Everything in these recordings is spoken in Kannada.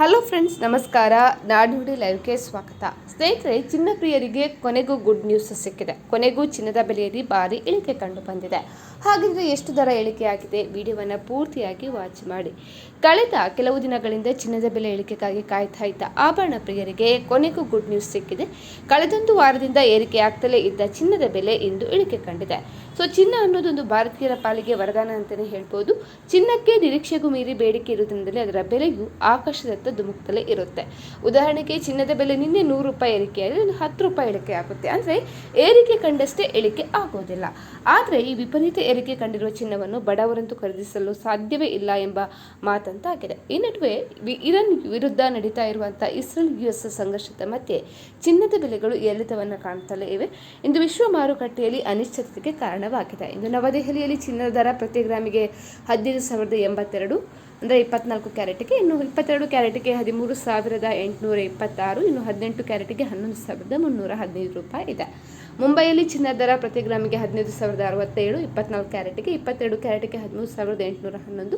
ಹಲೋ ಫ್ರೆಂಡ್ಸ್, ನಮಸ್ಕಾರ. ನಾಡುನುಡಿ ಲೈವ್ಗೆ ಸ್ವಾಗತ. ಸ್ನೇಹಿತರೆ, ಚಿನ್ನ ಪ್ರಿಯರಿಗೆ ಕೊನೆಗೂ ಗುಡ್ ನ್ಯೂಸ್ ಸಿಕ್ಕಿದೆ. ಕೊನೆಗೂ ಚಿನ್ನದ ಬೆಲೆಯಲ್ಲಿ ಭಾರಿ ಇಳಿಕೆ ಕಂಡು ಬಂದಿದೆ. ಹಾಗಿದ್ರೆ ಎಷ್ಟು ದರ ಇಳಿಕೆಯಾಗಿದೆ? ವಿಡಿಯೋವನ್ನು ಪೂರ್ತಿಯಾಗಿ ವಾಚ್ ಮಾಡಿ. ಕಳೆದ ಕೆಲವು ದಿನಗಳಿಂದ ಚಿನ್ನದ ಬೆಲೆ ಇಳಿಕೆಗಾಗಿ ಕಾಯ್ತಾ ಇದ್ದ ಆಭರಣ ಪ್ರಿಯರಿಗೆ ಕೊನೆಗೂ ಗುಡ್ ನ್ಯೂಸ್ ಸಿಕ್ಕಿದೆ. ಕಳೆದೊಂದು ವಾರದಿಂದ ಏರಿಕೆ ಆಗ್ತಲೇ ಇದ್ದ ಚಿನ್ನದ ಬೆಲೆ ಇಂದು ಇಳಿಕೆ ಕಂಡಿದೆ. ಚಿನ್ನ ಅನ್ನೋದೊಂದು ಭಾರತೀಯರ ಪಾಲಿಗೆ ವರದಾನ ಅಂತಲೇ ಹೇಳ್ಬೋದು. ಚಿನ್ನಕ್ಕೆ ನಿರೀಕ್ಷೆಗೂ ಮೀರಿ ಬೇಡಿಕೆ ಇರುವುದರಿಂದಲೇ ಅದರ ಬೆಲೆಯು ಆಕಾಶದತ್ತ ಧುಮುಕ್ತಲೇ ಇರುತ್ತೆ. ಉದಾಹರಣೆಗೆ, ಚಿನ್ನದ ಬೆಲೆ ನಿನ್ನೆ 100 ರೂಪಾಯಿ ಏರಿಕೆಯಾದರೆ 10 ರೂಪಾಯಿ ಇಳಿಕೆ ಆಗುತ್ತೆ. ಅಂದರೆ ಏರಿಕೆ ಕಂಡಷ್ಟೇ ಇಳಿಕೆ ಆಗೋದಿಲ್ಲ. ಆದರೆ ಈ ವಿಪರೀತ ಏರಿಕೆ ಕಂಡಿರುವ ಚಿನ್ನವನ್ನು ಬಡವರಂತೂ ಖರೀದಿಸಲು ಸಾಧ್ಯವೇ ಇಲ್ಲ ಎಂಬ ಮಾತಂತಾಗಿದೆ. ಈ ನಡುವೆ ಇರಾನ್ ವಿರುದ್ಧ ನಡೀತಾ ಇರುವಂತಹ ಇಸ್ರೇಲ್ US ಸಂಘರ್ಷದ ಮಧ್ಯೆ ಚಿನ್ನದ ಬೆಲೆಗಳು ಏರಿಳಿತವನ್ನು ಕಾಣುತ್ತಲೇ ಇವೆ. ಇಂದು ವಿಶ್ವ ಮಾರುಕಟ್ಟೆಯಲ್ಲಿ ಅನಿಶ್ಚಿತತೆಗೆ ಕಾರಣವಾಗಿದೆ. ಇಂದು ನವದೆಹಲಿಯಲ್ಲಿ ಚಿನ್ನದ ದರ ಪ್ರತಿ ಗ್ರಾಮಿಗೆ 15,082 ಅಂದರೆ 24 ಕ್ಯಾರೆಟ್ಗೆ, ಇನ್ನು 22 ಕ್ಯಾರೆಟ್ಗೆ 13,826, ಇನ್ನು 18 ಕ್ಯಾರೆಟ್ಗೆ 11,315 ರೂಪಾಯಿ ಇದೆ. ಮುಂಬೈಯಲ್ಲಿ ಚಿನ್ನದ ದರ ಪ್ರತಿ ಗ್ರಾಮಿಗೆ 15,067, 24 ಕ್ಯಾರೆಟ್ಗೆ, 22 ಕ್ಯಾರೆಟ್ಗೆ 13,811,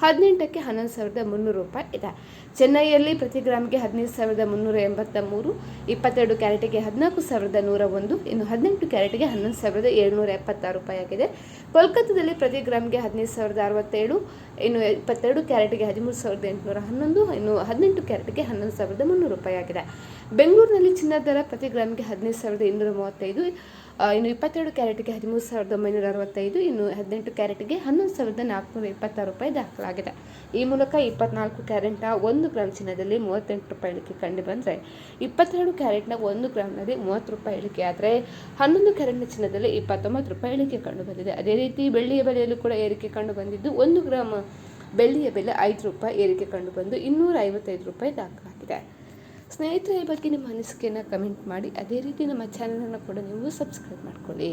18ಕ್ಕೆ 11,300 ರೂಪಾಯಿ ಇದೆ. ಚೆನ್ನೈಯಲ್ಲಿ ಪ್ರತಿ ಗ್ರಾಮಿಗೆ 15,383, 22 ಕ್ಯಾರೆಟ್ಗೆ 14,101, ಇನ್ನು 18 ಕ್ಯಾರೆಟ್ಗೆ 11,776 ರೂಪಾಯಿ ಆಗಿದೆ. ಕೋಲ್ಕತ್ತಾದಲ್ಲಿ ಪ್ರತಿ ಗ್ರಾಮ್ಗೆ 15,067, ಇನ್ನು 22 ಕ್ಯಾರೆಟ್ಗೆ 13,811, ಇನ್ನು 18 ಕ್ಯಾರೆಟ್ಗೆ 11,300 ರೂಪಾಯಿ ಆಗಿದೆ. ಬೆಂಗಳೂರಿನಲ್ಲಿ ಚಿನ್ನದ ದರ ಪ್ರತಿ ಗ್ರಾಮ್ಗೆ 15,235, ಇನ್ನು 22 ಕ್ಯಾರೆಟ್ಗೆ 13,965, ಇನ್ನು 18 ಕ್ಯಾರೆಟ್ಗೆ 11,426 ರೂಪಾಯಿ ದಾಖಲಾಗಿದೆ. ಈ ಮೂಲಕ 24 ಕ್ಯಾರೆಟ್ನ 1 ಗ್ರಾಮ್ ಚಿನ್ನದಲ್ಲಿ 38 ರೂಪಾಯಿ ಇಳಿಕೆ ಕಂಡು ಬಂದರೆ, 22 ಕ್ಯಾರೆಟ್ನ 1 ಗ್ರಾಮ್ನಲ್ಲಿ 30 ರೂಪಾಯಿ ಇಳಿಕೆ ಆದರೆ, 11 ಕ್ಯಾರೆಟ್ನ ಚಿನ್ನದಲ್ಲಿ 29 ರೂಪಾಯಿ ಇಳಿಕೆ ಕಂಡು ಬಂದಿದೆ. ಅದೇ ರೀತಿ ಬೆಳ್ಳಿಯ ಬೆಲೆಯಲ್ಲೂ ಕೂಡ ಏರಿಕೆ ಕಂಡು ಬಂದಿದ್ದು, 1 ಗ್ರಾಮ್ ಬೆಳ್ಳಿಯ ಬೆಲೆ 5 ರೂಪಾಯಿ ಏರಿಕೆ ಕಂಡು ಬಂದು 255 ರೂಪಾಯಿ ದಾಖಲಾಗಿದೆ. ಸ್ನೇಹಿತರೆ, ಈ ಬಗ್ಗೆ ನಿಮ್ಮ ಅನಿಸಿಕೆಯನ್ನು ಕಮೆಂಟ್ ಮಾಡಿ. ಅದೇ ರೀತಿ ನಮ್ಮ ಚಾನಲನ್ನು ಕೂಡ ನೀವು ಸಬ್ಸ್ಕ್ರೈಬ್ ಮಾಡ್ಕೊಳ್ಳಿ.